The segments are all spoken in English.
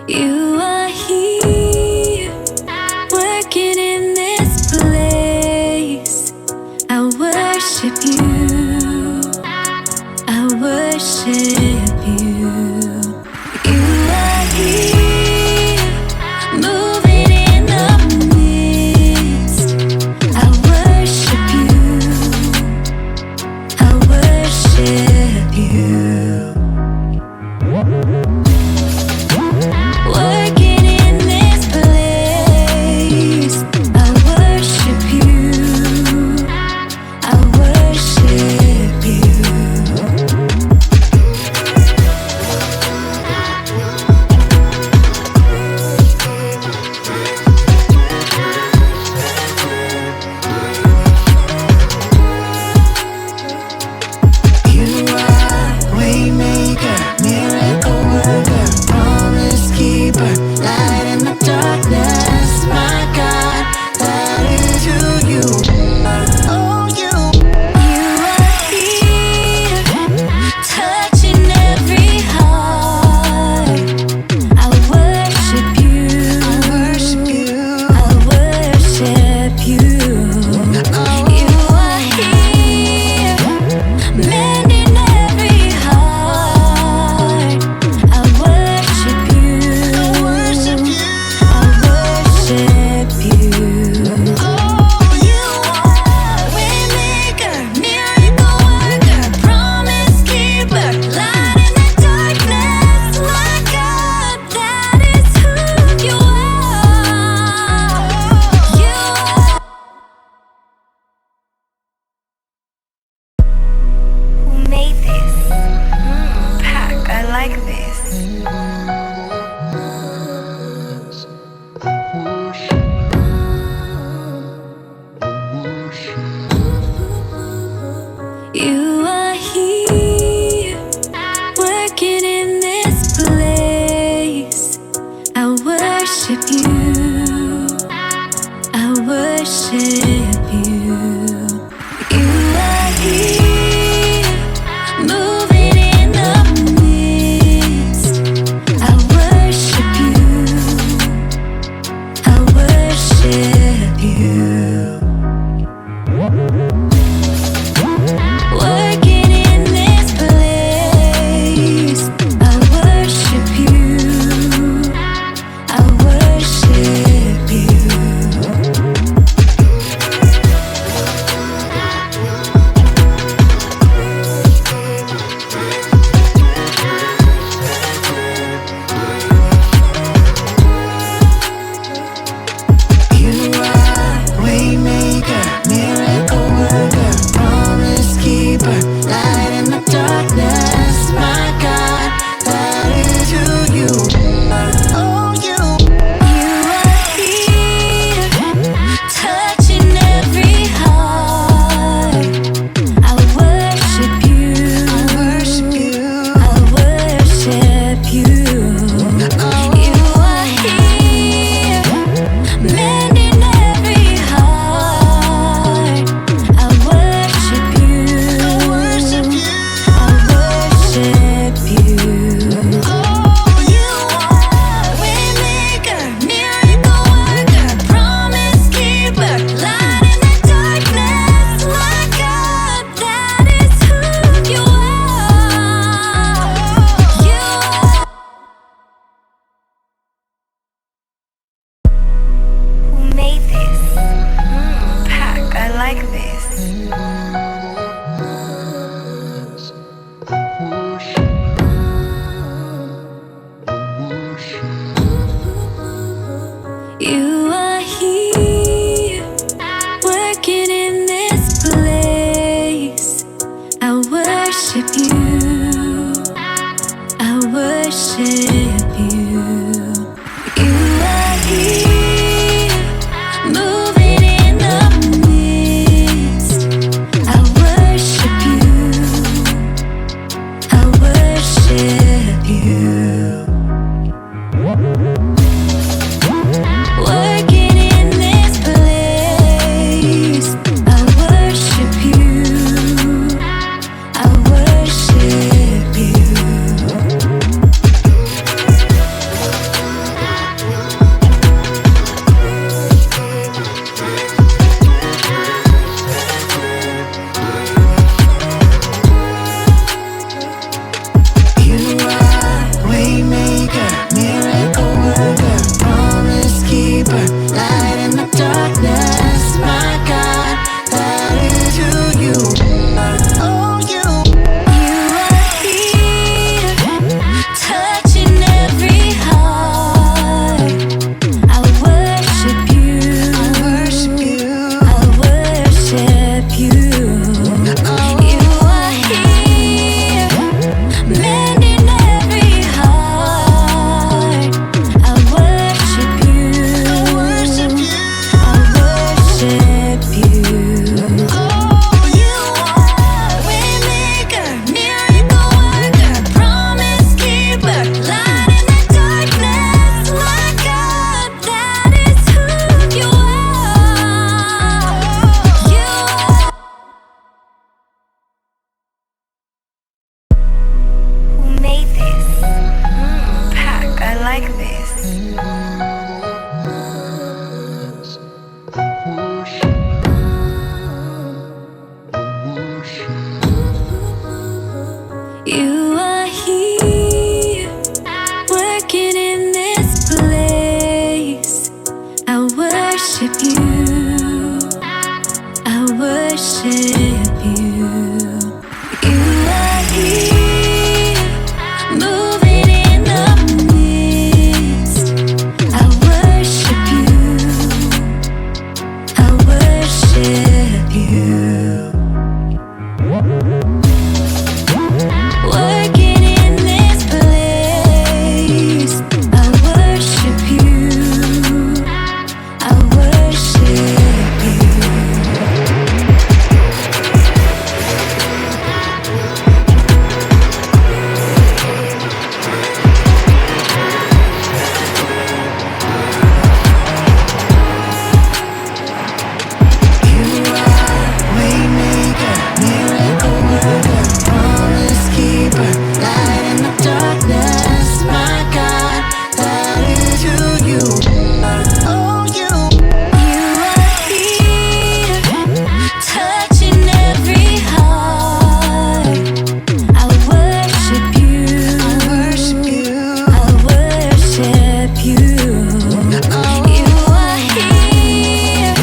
You are here, working in this place. I worship you, I worship you. You are here, moving in the midst. I worship you, I worship you. Working in this place, I worship you, I worship you. You are waymaker, miracle worker, promise keeper, light in the darkness. My God, that is who you are. Oh, you are here, touching every heart. I worship you, I worship you, I worship you. You are here, mending every heart. I worship you, I worship you, I worship you. Oh, you are waymaker, miracle worker, promise keeper, light in the darkness. My God, that is who you are. Who made this? Paq, I like this. You are here, working in this place. I worship you, I worship you. You are here, moving in the midst. I worship you, I worship you. Working in this place, I worship you, I worship you. You are waymaker, miracle worker, promise keeper, light in the darkness. My God, that is who you are. Oh, you are here, touching every heart. I worship you, I worship you, I worship you. You are here, mending every heart. I worship you, I worship you, I worship you. Oh, you are waymaker, miracle worker, promise keeper, light in the darkness. My God, that is who you are. Who made this? Paq, I like this. You are here, working in this place. I worship you, I worship you. You are here, moving in the midst. I worship you, I worship you. Working You are here, working in this place. I worship you, I worship you. You are here, moving in the midst. I worship you, I worship you. Working in this place, I worship you, I worship you. You are waymaker, miracle worker, promise keeper, light in the darkness. My God, that is who you are. Oh, you are here, touching every heart. I worship you, I worship you, I worship you. You are here,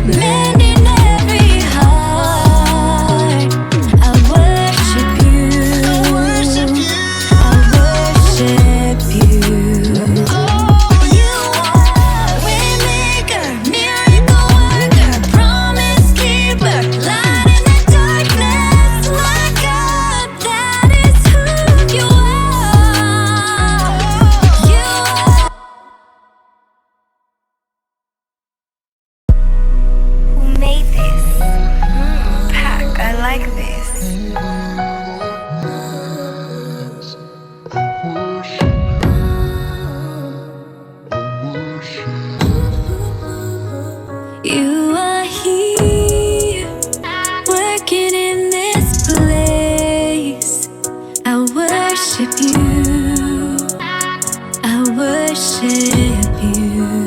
mending every heart. I worship you, I worship you, I worship you. Oh, you are waymaker, miracle worker, promise keeper, light in the darkness. My God, that is who you are. You are. Who made this? Paq, I like this. You are here, working in this place. I worship you, I worship you.